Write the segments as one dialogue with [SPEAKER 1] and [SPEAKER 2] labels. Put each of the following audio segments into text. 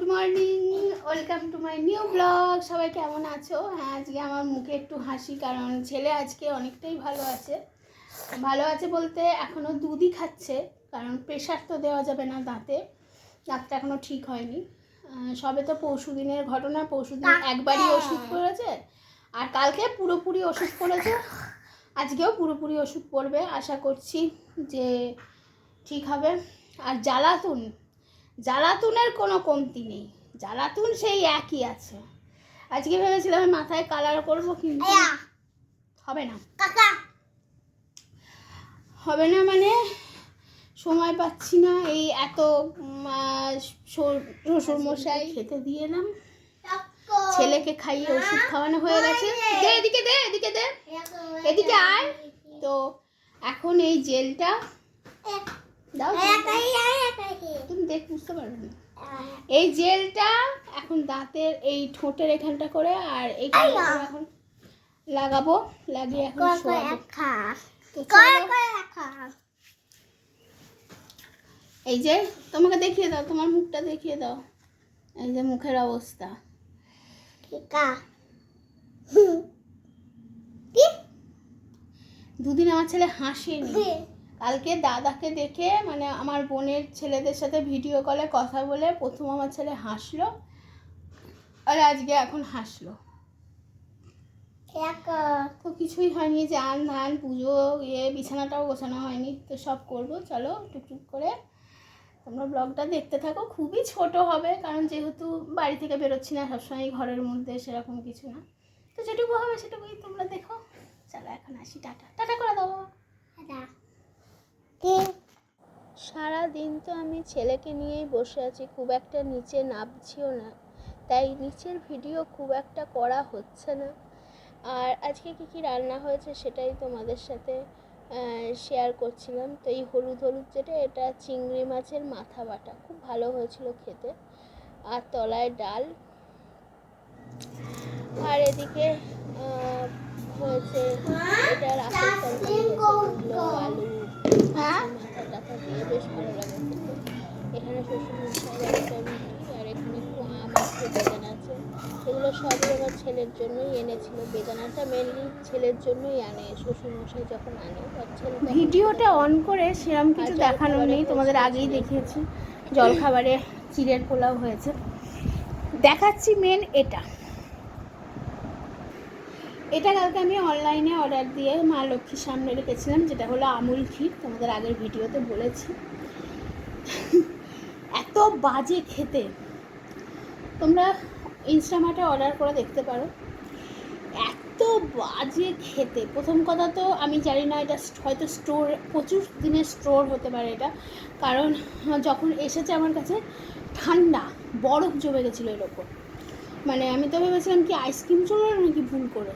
[SPEAKER 1] Morning, welcome to my new blog. সবাই কেমন আছো? হ্যাঁ, আজকে আমার মুখে একটু হাসি, কারণ ছেলে আজকে অনেকটাই ভালো আছে। ভালো আছে বলতে এখনও দুধই খাচ্ছে, কারণ প্রেশার তো দেওয়া যাবে না দাঁতটা এখনও ঠিক হয়নি। সবে তো পরশু দিনের ঘটনা, পরশু দিন একবারই ওষুধ পড়েছে, আর কালকে পুরোপুরি ওষুধ পড়েছে, আজকেও পুরোপুরি ওষুধ পড়বে। আশা করছি যে ঠিক হবে। আর জ্বালাতুনের কোনো কমতি নেই, জ্বালাতুন সেই একই আছে। আজকে ভেবেছিলাম মাথায় কালার করবো, কিন্তু হবে না মানে সময় পাচ্ছি না। এই এত শ্বশুর মশাই খেতে দিয়ে এলাম, ছেলেকে খাইয়ে ওষুধ খাওয়ানো হয়ে গেছে। এদিকে দে এদিকে আয়। তো এখন এই জেলটা দাও, তুমি দেখ, বুঝতে পারবে না। এই জেলটা এখন দাঁতের এই ঠোঁটের এখানটা করে আর এইখানটা করে এখন লাগাবো, লাগিয়ে এখন এই যে তোমাকে দেখিয়ে দাও, তোমার মুখটা দেখিয়ে দাও। এই যে মুখের অবস্থা। দুদিন আমার ছেলে হাসেনি। কালকে দাদাকে দেখে, মানে আমার বোনের ছেলেদের সাথে ভিডিও কলে কথা বলে প্রথম আমার ছেলে হাসলো, আর আজকে এখন হাসলো। তো কিছুই হয়নি, জান ধান পুজো বিছানাটাও গোছানো হয়নি, তো সব করবো। চলো টুকটুক করে তোমরা ব্লগটা দেখতে থাকো। খুবই ছোট হবে, কারণ যেহেতু বাড়ি থেকে বেরোচ্ছি না, সবসময় ঘরের মধ্যে, সেরকম কিছু না। তো যেটুকু হবে সেটুকুই তোমরা দেখো। চলো এখন আসি, টাটা করে দাও। সারা দিন তো আমি ছেলেকে নিয়েই বসে আছি, খুব একটা নিচে নামছিও না, তাই নিচের ভিডিও খুব একটা করা হচ্ছে না। আর আজকে কী রান্না হয়েছে সেটাই তোমাদের সাথে শেয়ার করছিলাম। তো এই হলুদ যেটা, এটা চিংড়ি মাছের মাথা বাটা, খুব ভালো হয়েছিল খেতে। আর তলায় ডাল, আর এদিকে হয়েছে এটা রাতের তরকারি হয়েছে, আলু মাথা টাথা দিয়ে, বেশ ভালো লাগে খেতে। এখানে শ্বশুরমশাইয়ের একটা রুটি, আর এখানে একটু আম আছে, বেদানা আছে। এগুলো সবই আমার ছেলের জন্যই এনেছিল। বেদানাটা মেনলি ছেলের জন্যই আনে, শ্বশুরমশাই যখন আনে। ভিডিওটা অন করে সেরকম কিছু দেখানো নেই, তোমাদের আগেই দেখিয়েছি। জলখাবারে চিড়ের পোলাও হয়েছে, দেখাচ্ছি। মেন এটা কালকে আমি অনলাইনে অর্ডার দিয়ে মা লক্ষ্মীর সামনে রেখেছিলাম, যেটা হলো আমুল ক্ষীর, তোমাদের আগের ভিডিওতে বলেছি। এত বাজে খেতে, তোমরা ইনস্টামার্টে অর্ডার করে দেখতে পারো। এত বাজে খেতে। প্রথম কথা তো আমি জানি না, এটা হয়তো প্রচুর দিনের স্টোর হতে পারে এটা, কারণ যখন এসেছে আমার কাছে ঠান্ডা বরফ জমে গেছিলো এর ওপর। মানে আমি তো ভেবেছিলাম কি আইসক্রিম চলে এলো নাকি ভুল করে।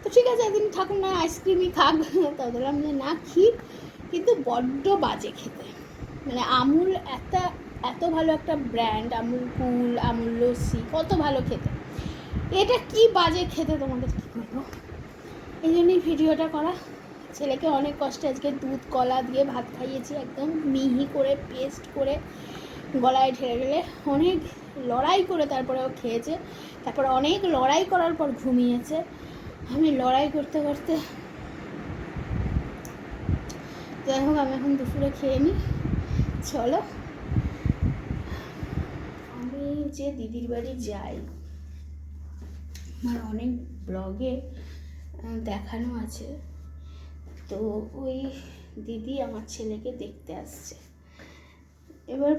[SPEAKER 1] তো ঠিক আছে, একদিন থাকুন না, আইসক্রিমই খাক। তা বললাম যে না, ক্ষীর কিন্তু বড্ড বাজে খেতে। মানে আমুল এত ভালো একটা ব্র্যান্ড, আমুল কুল, আমুল লস্যি, কত ভালো খেতে। এটা কি বাজে খেতে, তোমাদের কী করবো। এই জন্যই ভিডিওটা করা। ছেলেকে অনেক কষ্টে আজকে দুধ কলা দিয়ে ভাত খাইয়েছি, একদম মিহি করে পেস্ট করে গলায় ঢেলে অনেক লড়াই করে তারপরে ও খেয়েছে। তারপর অনেক লড়াই করার পর ঘুমিয়েছে। আমি লড়াই করতে করতে, যাই হোক, আমি এখন দুপুরে খেয়ে নিই। চলো, আমি যে দিদির বাড়ি যাই, আমার অনেক ব্লগে দেখানো আছে। তো ওই দিদি আমার ছেলেকে দেখতে আসছে। এবার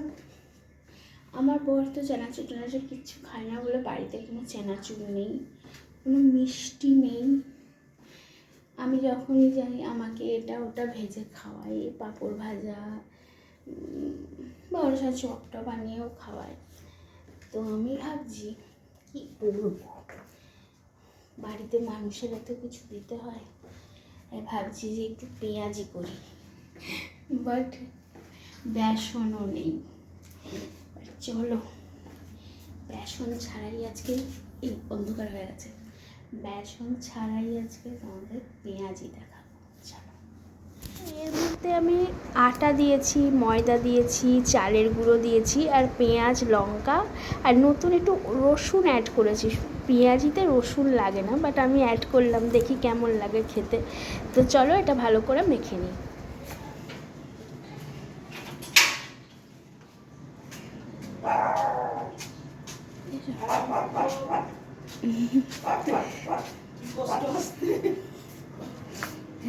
[SPEAKER 1] আমার বর তো চানাচুর কিচ্ছু খায় না বলে বাড়িতে কোনো চানাচুর নেই, কোনো মিষ্টি নেই। আমি যখনই যাই আমাকে এটা ওটা ভেজে খাওয়াই, পাঁপড় ভাজা বা ওর সাথে চপটা বানিয়েও খাওয়ায়। তো আমি ভাবছি কী করবো, বাড়িতে মানুষের এত কিছু দিতে হয়, ভাবছি যে একটু পেঁয়াজি করি, বাট বেসনও নেই। চলো, বেসন ছাড়াই আজকে, এই অন্ধকার হয়ে গেছে, বেসন ছাড়াই আজকে তোমাদের পেঁয়াজি দেখাবো। চলো, এর এতে আমি আটা দিয়েছি, ময়দা দিয়েছি, চালের গুঁড়ো দিয়েছি, আর পেঁয়াজ, লঙ্কা, আর নতুন একটু রসুন অ্যাড করেছি। পেঁয়াজিতে রসুন লাগে না, বাট আমি অ্যাড করলাম, দেখি কেমন লাগে খেতে। তো চলো এটা ভালো করে মেখে নিই।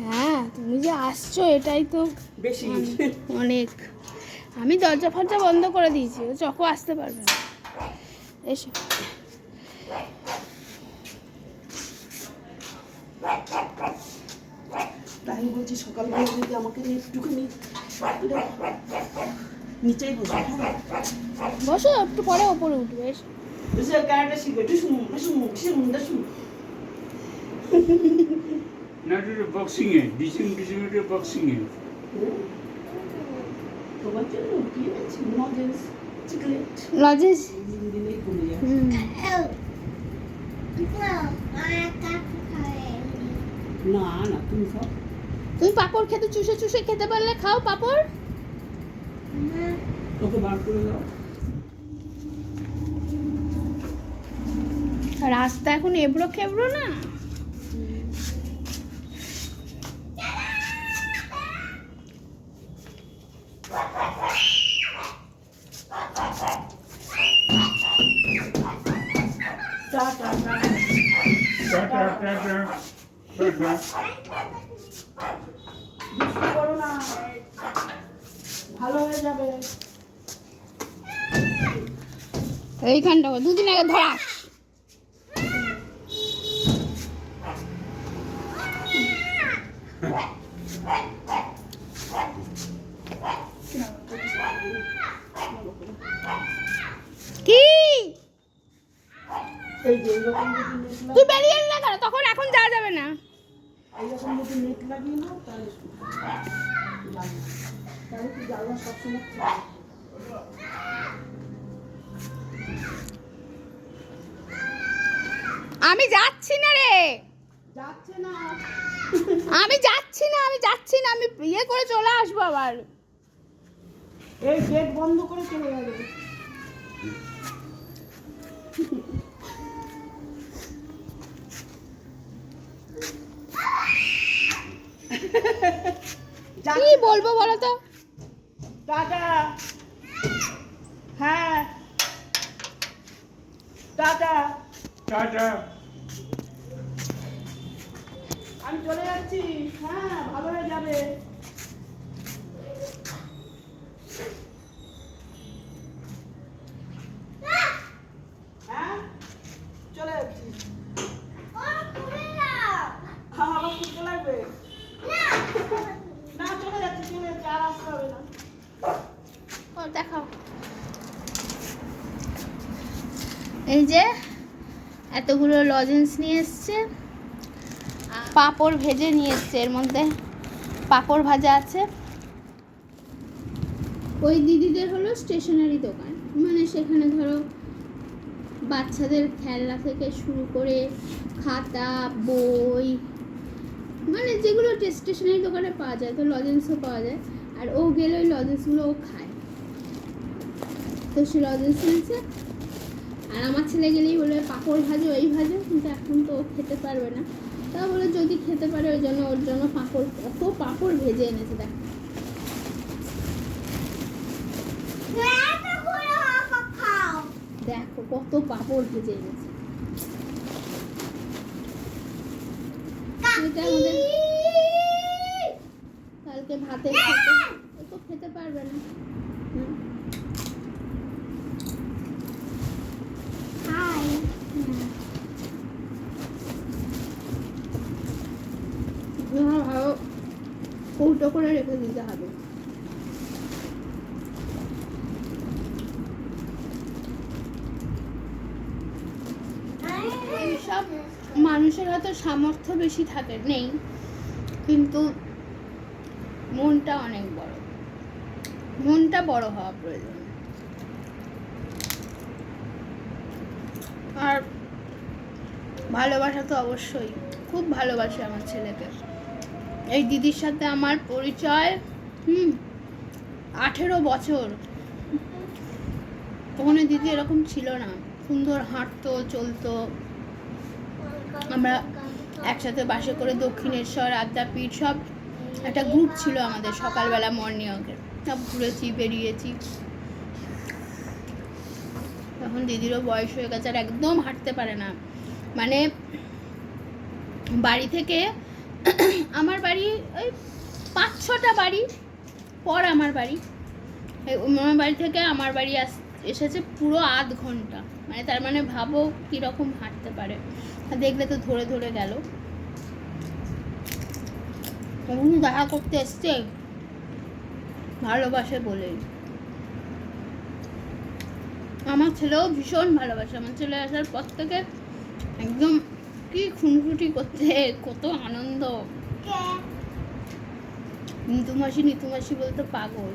[SPEAKER 1] হ্যাঁ, তুমি যে আসছো এটাই তো বেশি অনেক। আমি দরজা ফরজা বন্ধ করে দিয়েছি, ও চকো আসতে পারবে না। এসো।
[SPEAKER 2] তাই বলছি সকালবেলা যদি আমাকে একটুখানি নিচেই বসো।
[SPEAKER 1] বসো, একটু পরে ওপরে উঠবে। এসো।
[SPEAKER 2] ক্যারেক্টার শিখবে
[SPEAKER 3] না এটা বক্সিং এ ডিসিং এটা বক্সিং এ
[SPEAKER 2] তোমার জন্য কি আছে নজেস চকলেট
[SPEAKER 1] লজেস
[SPEAKER 2] দিলেই কমে যায়। না না তুমি খাও।
[SPEAKER 1] তুমি পাঁপড় খেতে চুষে চুষে খেতে পারলে খাও পাঁপড়।
[SPEAKER 2] ওকে বার করে দাও।
[SPEAKER 1] রাস্তা এখন এবড়ো খেবড়ো না।
[SPEAKER 2] টাটা
[SPEAKER 3] টাটা টাটা টাটা
[SPEAKER 2] করো না, ভালো হয়ে যাবে।
[SPEAKER 1] এইখানটা দুদিন আগে ধরাস। কি
[SPEAKER 2] এই যে এরকম যদি নেট
[SPEAKER 1] তুই বেরিয়ে এলি না কেন? তখন এখন যাওয়া যাবে না।
[SPEAKER 2] এইরকম যদি নেট লাগিয়ে নাও তাহলে তাহলে কি জানলা সবসময় খোলা?
[SPEAKER 1] আমি যাচ্ছি না রে,
[SPEAKER 2] যাচ্ছে না।
[SPEAKER 1] আমি যাচ্ছি না, আমি ইয়ে করে চলে আসবো আবার।
[SPEAKER 2] এই গেট বন্ধ করে চলে যাবে।
[SPEAKER 1] কি বলবো বলো তো?
[SPEAKER 2] টাটা। হ্যাঁ টাটা।
[SPEAKER 3] টাটা
[SPEAKER 2] আমি চলে যাচ্ছি। হ্যাঁ ভালো হয়ে যাবে। হ্যাঁ চলে যাচ্ছি। হ্যাঁ আবার খুঁজতে লাগবে না। চলে যাচ্ছি আর আসতে হবে না।
[SPEAKER 1] ও দেখাও। এই যে এতগুলো লজেন্স নিয়ে এসছে, পাঁপড় ভেজে নিয়ে এসছে, এর মধ্যে পাঁপড় ভাজা আছে। ওই দিদিদের হলো স্টেশনারি দোকান, মানে সেখানে ধরো বাচ্চাদের খেলনা থেকে শুরু করে খাতা, বই, মানে যেগুলো স্টেশনারি দোকানে পাওয়া যায়, তো লজেন্সও পাওয়া যায়। আর ও গেলে ওই লজেন্সগুলো ও খায়, তো সে লজেন্স নিয়েছে। আর আমার ছেলে গেলেই বলে পাঁপড় ভাজো, এই ভাজো, কিন্তু এখন তো ও খেতে পারবে না। তা বলে যদি খেতে পারে ওই জন্য ওর জন্য পাঁপড়, কত পাঁপড় ভেজে এনেছে দেখো। দেখো কত পাঁপড় ভেজে এনেছে। এটা আমাদের কালকে ভাতের সাথে, ও তো খেতে পারবে না। ভালো কৌটো করে রেখে দিতে হবে। সব মানুষের হয়তো সামর্থ্য বেশি থাকে, নেই, কিন্তু মনটা অনেক বড়, মনটা বড় হওয়া প্রয়োজন। আর ভালোবাসা তো অবশ্যই, খুব ভালোবাসি আমার ছেলেকে। এই দিদির সাথে আমার পরিচয় 18 বছর। তখন দিদি এরকম ছিল না, সুন্দর হাঁটতো চলতো। আমরা একসাথে বাসে করে দক্ষিণেশ্বর, আদ্যাপীঠ সব একটা গ্রুপ ছিল আমাদের, সকালবেলা মর্নিং ওয়াকে সব ঘুরেছি, বেরিয়েছি। তখন দিদিরও বয়স হয়ে গেছে, আর একদম হাঁটতে পারে না। মানে বাড়ি থেকে আমার বাড়ি ওই 5-6টা বাড়ি পর আমার বাড়ি। আমার বাড়ি থেকে আমার বাড়ি এসেছে পুরো আধ ঘন্টা। মানে তার মানে ভাবো কীরকম হাঁটতে পারে। দেখলে তো ধরে ধরে গেল। দেখা করতে এসছে ভালোবাসে বলে। আমার ছেলেও ভীষণ ভালোবাসে। আমার ছেলে আসার পর থেকে একদম কি খুনসুটি করছে, কত আনন্দ। নিতু মাসি বলতে পাগল।